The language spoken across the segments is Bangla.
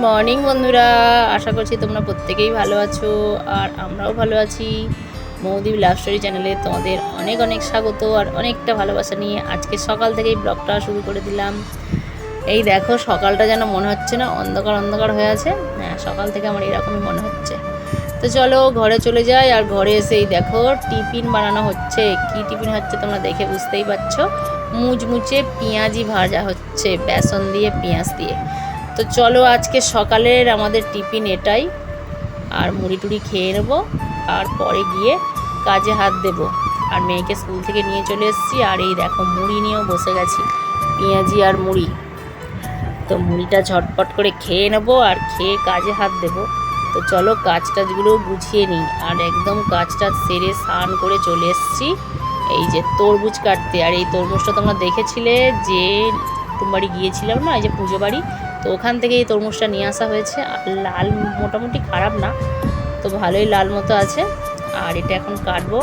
মর্নিং বন্ধুরা, আশা করছি তোমরা প্রত্যেকেই ভালো আছো আর আমরাও ভালো আছি। মৌদি লাভ স্টোরি চ্যানেলে তোমাদের অনেক অনেক স্বাগত আর অনেকটা ভালোবাসা নিয়ে আজকে সকাল থেকেই ব্লগটা শুরু করে দিলাম। এই দেখো, সকালটা যেন মনে হচ্ছে না অন্ধকার অন্ধকার হয়ে আছে। হ্যাঁ, সকাল থেকে আমার এরকমই মনে হচ্ছে। তো চলো ঘরে চলে যাই। আর ঘরে এসেই দেখো টিফিন বানানো হচ্ছে। কি টিফিন হচ্ছে তোমরা দেখে বুঝতেই পারছো। মুচমুচে পেঁয়াজি ভাজা হচ্ছে বেসন দিয়ে, পেঁয়াজ দিয়ে। তো চলো আজকে সকালের আমাদের টিফিন এটাই। আর মুড়ি টুড়ি খেয়ে নেবো, আর পরে গিয়ে কাজে হাত দেবো। আর মেয়েকে স্কুল থেকে নিয়ে চলে এসেছি। আর এই দেখো মুড়ি নিয়েও বসে গেছি, পেঁয়াজি আর মুড়ি। তো মুড়িটা ঝটপট করে খেয়ে নেবো আর খেয়ে কাজে হাত দেবো। তো চলো কাজ টাজগুলো গুছিয়ে নিই। আর একদম কাজটা সেরে স্নান করে চলে এসেছি এই যে তরমুজ কাটতে। আর এই তরমুজটা তোমরা দেখেছিলে যে বাড়ি গিয়েছিলাম না, এই যে পুজো বাড়ি, তো ওখান থেকে এই তরমুজটা নিয়ে আসা হয়েছে। আর লাল, মোটামুটি খারাপ না, তো ভালোই লাল মতো আছে। আর এটা এখন কাটবো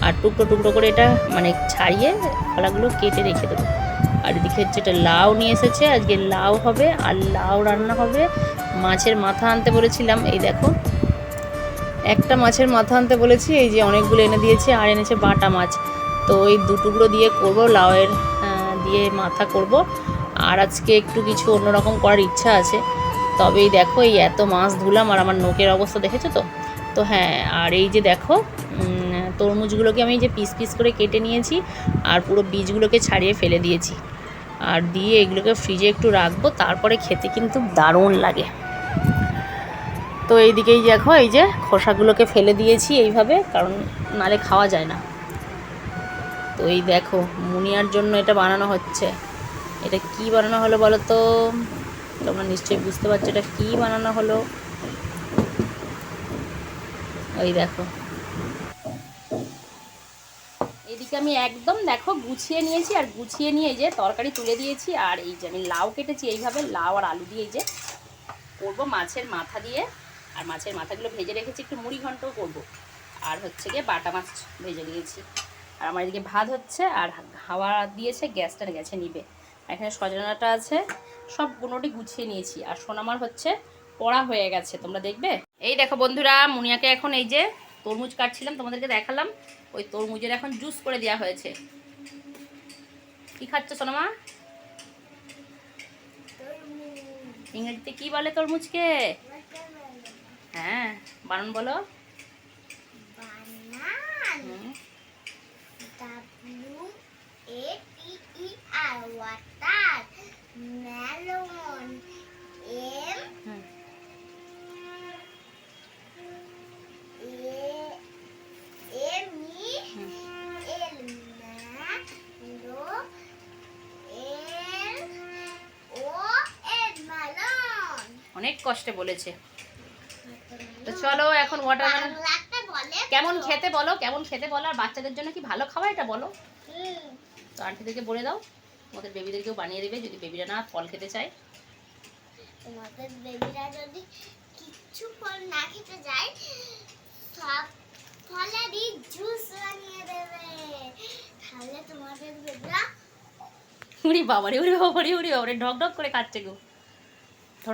আর টুকরো টুকরো করে এটা মানে ছাড়িয়ে কলাগুলো কেটে রেখে দেবো। আর এদিকে হচ্ছে এটা লাউ নিয়ে এসেছে, আজকে লাউ হবে আর লাউ রান্না হবে। মাছের মাথা আনতে বলেছিলাম, এই দেখো একটা মাছের মাথা আনতে বলেছি, এই যে অনেকগুলো এনে দিয়েছে। আর এনেছে বাটা মাছ। তো এই দুটুকরো দিয়ে করব, লাউয়ের দিয়ে মাথা করব। আর আজকে একটু কিছু অন্যরকম করার ইচ্ছা আছে। তবেই দেখো এই এত মাছ ধুলাম আর আমার নোকের অবস্থা দেখেছো তো। তো হ্যাঁ, আর এই যে দেখো তরমুজগুলোকে আমি যে পিস পিস করে কেটে নিয়েছি আর পুরো বীজগুলোকে ছাড়িয়ে ফেলে দিয়েছি। আর দিয়ে এগুলোকে ফ্রিজে একটু রাখবো, তারপরে খেতে কিন্তু দারুণ লাগে। তো এইদিকেই দেখো এই যে খোসাগুলোকে ফেলে দিয়েছি এইভাবে, কারণ নালে খাওয়া যায় না। তো এই দেখো মুনিয়ার জন্য এটা বানানো হচ্ছে। এটা কি বানানো হলো বলো তো? তোমরা নিশ্চয়ই বুঝতে পারছো এটা কি বানানো হলো। ওই দেখো, এদিকে আমি একদম দেখো গুছিয়ে নিয়েছি। আর গুছিয়ে নিয়ে এই যে তরকারি তুলে দিয়েছি। আর এই যে আমি লাউ কেটেছি এইভাবে, লাউ আর আলু দিয়ে এই যে করবো মাছের মাথা দিয়ে। আর মাছের মাথাগুলো ভেজে রেখেছি, একটু মুড়ি ঘন্টও করবো। আর হচ্ছে গিয়ে বাটা মাছ ভেজে দিয়েছি। আর আমার এদিকে ভাত হচ্ছে আর হাওয়া দিয়েছে, গ্যাসটা গেছে নিবে। আর এখানে সজনাটা আছে, সব গুনোটি গুছিয়ে নিয়েছি। আর সোনামার হচ্ছে পড়া হয়ে গেছে, তোমরা দেখবে। এই দেখো বন্ধুরা, মুনিয়াকে এখন এই যে তরমুজ কাটছিলাম, তোমাদেরকে দেখালাম। ওই তরমুজের এখন জুস করে দেওয়া হয়েছে। কি খাচ্ছ সোনামা? ইংরেজিতে কি বলে তরমুজকে? হ্যাঁ, বানান বলো। ওয়াটার মেলন এম অনেক কষ্টে বলেছে। তো চলো এখন ওয়াটারমেলন কেমন খেতে বলো, কেমন খেতে বলো। আর বাচ্চাদের জন্য কি ভালো খাওয়া এটা বলো। তো আন্টিদেরকে বলে দাও, ওদের বেবিদেরকেও বানিয়ে দেবে যদি বেবিরা না ফল খেতে চায়। তোমাদের বেবিরা যদি কিছু ফল না খেতে যায়, সব ফলেরই জুস বানিয়ে দেবে। তাহলে তোমাদের বেবিরা উড়ি বাবারে, উড়ি বাবারে, উড়ি বাবারে, ঢক ঢক করে খাচ্ছে গো,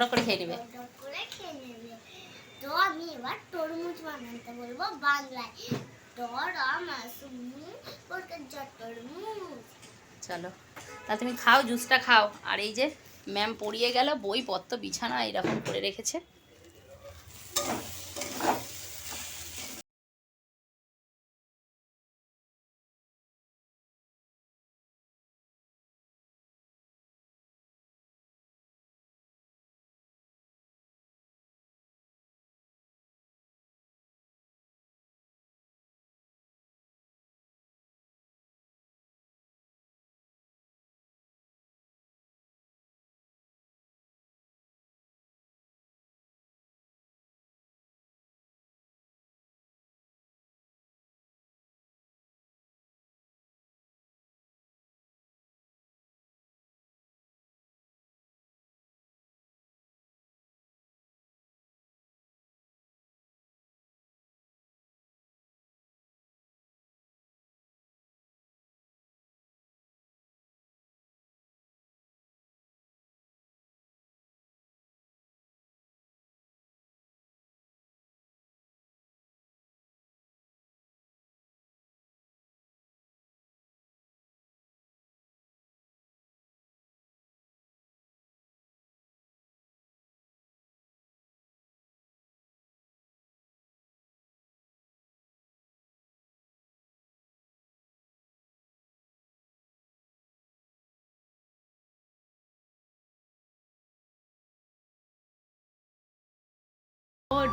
ঢক করে খেয়ে নেবে। ঢক করে খেয়ে নেবে। তো আমি এবার তরমুজ বানাতে বলবো বাংলায়। তরমুজ। চলো তা তুমি খাও, জুসটা খাও। আর এই যে ম্যাম পড়িয়ে গেল, বইপত্র বিছানা এরকম করে রেখেছে।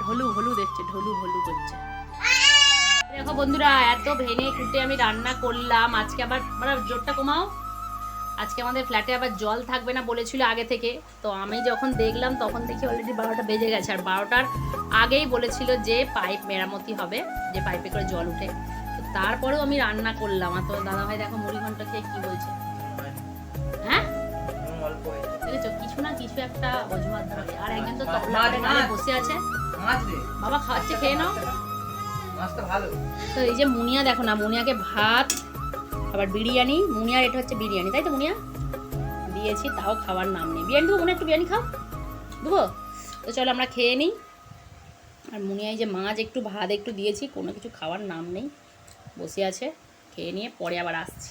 ঢোলু ভলু দেখছে, ঢোলু ভলু করছে। দেখো বন্ধুরা, এত ভেঙে কুটে আমি রান্না করলাম। আজকে আবার মানে জোরটা কমাও, আজকে আমাদের ফ্ল্যাটে আবার জল থাকবে না বলেছিল আগে থেকে। তো আমি যখন দেখলাম তখন দেখি অলরেডি 12টা বেজে গেছে, আর 12টার আগেই বলেছিল যে পাইপ মেরামতি হবে, যে পাইপে করে জল উঠে। তো তারপরেও আমি রান্না করলাম। আর তোমার দাদাভাই দেখো মুড়ি ঘন্ট খেয়ে কি বলছে, হ্যাঁ দেখেছো, কিছু না কিছু একটা অজুহাত ধরে। আর একজন তো তবলা করে বসে আছে, বাবা খাওয়াচ্ছে, খেয়ে নাও। তো এই যে মুনিয়া দেখো না, মুনিয়াকে ভাত আবার বিরিয়ানি, মুনিয়ার এটা হচ্ছে বিরিয়ানি, তাই তো মুনিয়া দিয়েছি, তাও খাওয়ার নাম নেই। বিরিয়ানি দেবো, মুনিয়া একটু বিরিয়ানি খাও, দেবো। তো চলো আমরা খেয়ে নিই। আর মুনিয়ায় যে মাছ একটু ভাত একটু দিয়েছি, কোনো কিছু খাওয়ার নাম নেই, বসে আছে। খেয়ে নিয়ে পরে আবার আসছি,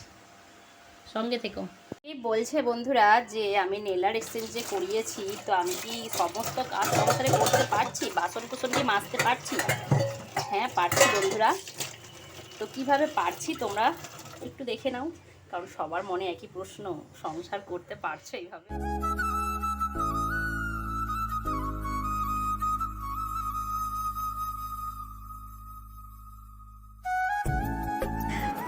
সঙ্গে থেকো। এই বলছে বন্ধুরা যে আমি নেলার এক্সচেঞ্জ যে করিয়েছি, তো আমি কি সমস্ত কাজ সংসারে করতে পারছি, বাসন কুসন কি মাজতে পারছি? হ্যাঁ পারছি বন্ধুরা। তো কিভাবে পারছি তোমরা একটু দেখে নাও, কারণ সবার মনে একই প্রশ্ন, সংসার করতে পারছো এইভাবে?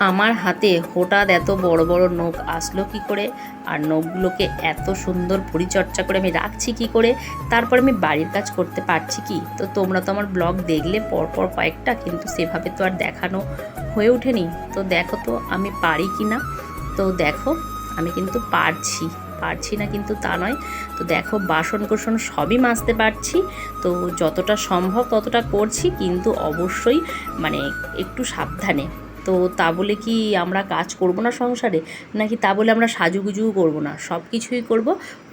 আমার হাতে হঠাৎ এত বড় বড় নখ আসলো কি করে, আর নখগুলোকে এত সুন্দর পরিচর্যা করে আমি রাখছি কি করে, তারপর আমি বাড়ির কাজ করতে পারছি কি? তো তোমরা তো আমার ব্লগ দেখলে পরপর কয়েকটা, কিন্তু সেভাবে তো আর দেখানো হয়ে ওঠেনি। তো দেখো তো আমি পারি কি না। তো দেখো আমি কিন্তু পারছি না কিন্তু তা নয়। তো দেখো বাসন কোসন সবই মাজতে পারছি, তো যতটা সম্ভব ততটা করছি, কিন্তু অবশ্যই মানে একটু সাবধানে। তো তা বলে কি আমরা কাজ করব না সংসারে, নাকি তা বলে আমরা সাজুগুজুও করব না? সব কিছুই করব,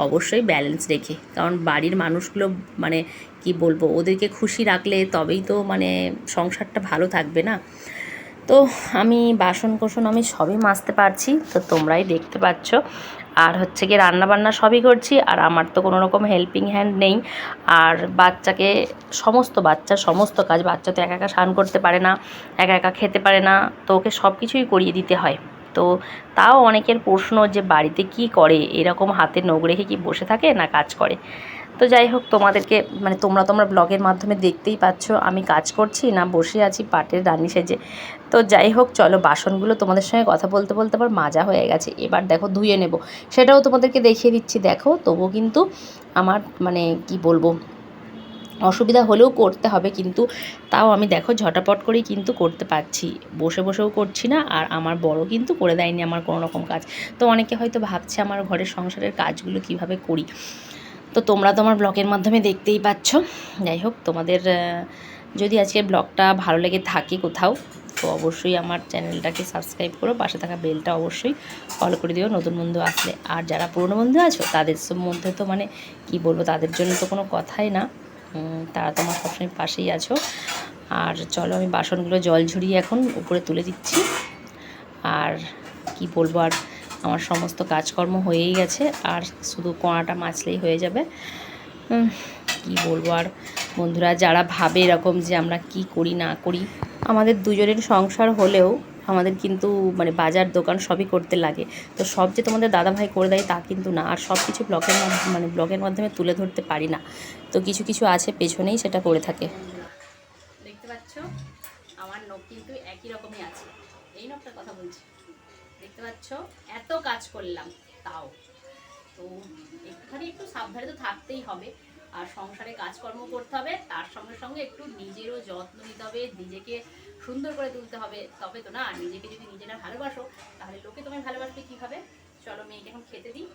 অবশ্যই ব্যালেন্স রেখে। কারণ বাড়ির মানুষগুলো মানে কি বলবো, ওদেরকে খুশি রাখলে তবেই তো মানে সংসারটা ভালো থাকবে না। তো আমি বাসন কোসন আমি সবই মাজতে পারছি, তো তোমরাই দেখতে পাচ্ছ। আর হচ্ছে গিয়ে রান্নাবান্না সবই করছি, আর আমার তো কোনো রকম হেল্পিং হ্যান্ড নেই। আর বাচ্চাকে বাচ্চার সমস্ত কাজ, বাচ্চা তো একা একা স্নান করতে পারে না, একা একা খেতে পারে না, তো ওকে সব কিছুই করিয়ে দিতে হয়। তো তাও অনেকের প্রশ্ন যে বাড়িতে কি করে, এরকম হাতে নখ রেখে কি বসে থাকে না কাজ করে? তো যাই হোক, তোমাদেরকে মানে তোমরা ব্লগের মাধ্যমে দেখতেই পাচ্ছ আমি কাজ করছি না বসে আছি পাটের রানী সেজে। তো যাই হোক চলো, বাসনগুলো তোমাদের সঙ্গে কথা বলতে বলতে আবার মাজা হয়ে গেছে, এবার দেখো ধুয়ে নেব, সেটাও তোমাদেরকে দেখিয়ে দিচ্ছি। দেখো তবুও কিন্তু আমার মানে কি বলবো, অসুবিধা হলেও করতে হবে, কিন্তু তাও আমি দেখো ঝটাপট করেই কিন্তু করতে পারছি, বসে বসেও করছি না। আর আমার বড় কিন্তু করে দেয়নি আমার কোনো রকম কাজ। তো অনেকে হয়তো ভাবছে আমার ঘরের সংসারের কাজগুলো কিভাবে করি, তো তোমরা তো আমার ব্লগের মাধ্যমে দেখতেই পাচ্ছ। যাই হোক, তোমাদের যদি আজকের ব্লগটা ভালো লেগে থাকে কোথাও, তো অবশ্যই আমার চ্যানেলটাকে সাবস্ক্রাইব করো, পাশে থাকা বেলটা অবশ্যই ফলো করে দিও নতুন বন্ধু আসলে। আর যারা পুরনো বন্ধু আছো তাদের মধ্যে তো মানে কি বলবো, তাদের জন্য তো কোনো কথাই না, তারা তো আমার সবসময় পাশেই আছো। আর চলো আমি বাসনগুলো জল ঝরিয়ে এখন উপরে তুলে দিচ্ছি। আর কি বলবো, আর আমার সমস্ত কাজকর্ম হয়েই গেছে, আর শুধু কোঁয়াটা মাজলেই হয়ে যাবে। কি বলবো আর বন্ধুরা, যারা ভাবে এরকম যে আমরা কি করি না করি, আমাদের দুজনের সংসার হলেও আমাদের কিন্তু মানে বাজার দোকান সবই করতে লাগে। তো সব যে তোমাদের দাদাভাই করে দেয় তা কিন্তু না, আর সব কিছু ব্লগের মাধ্যমে তুলে ধরতে পারি না। তো কিছু কিছু আছে পেছনেই সেটা করে থাকে। দেখতে পাচ্ছ আমার নখ কিন্তু একই রকমই আছে, এই নখটার কথা বলছি। দেখতে পাচ্ছ এত কাজ করলাম তাও। তো একটু সাবধানে তো থাকতেই হবে, আর সংসারে কাজকর্ম করতে হবে, তার সঙ্গে সঙ্গে একটু নিজেরও যত্ন নিতে হবে, নিজেকে সুন্দর করে তুলতে হবে, তবে তো না। নিজেকে যদি নিজে না ভালোবাসো তাহলে লোকে তোমায় ভালোবাসবে কীভাবে? চলো মেয়েকে এখন খেতে দিই।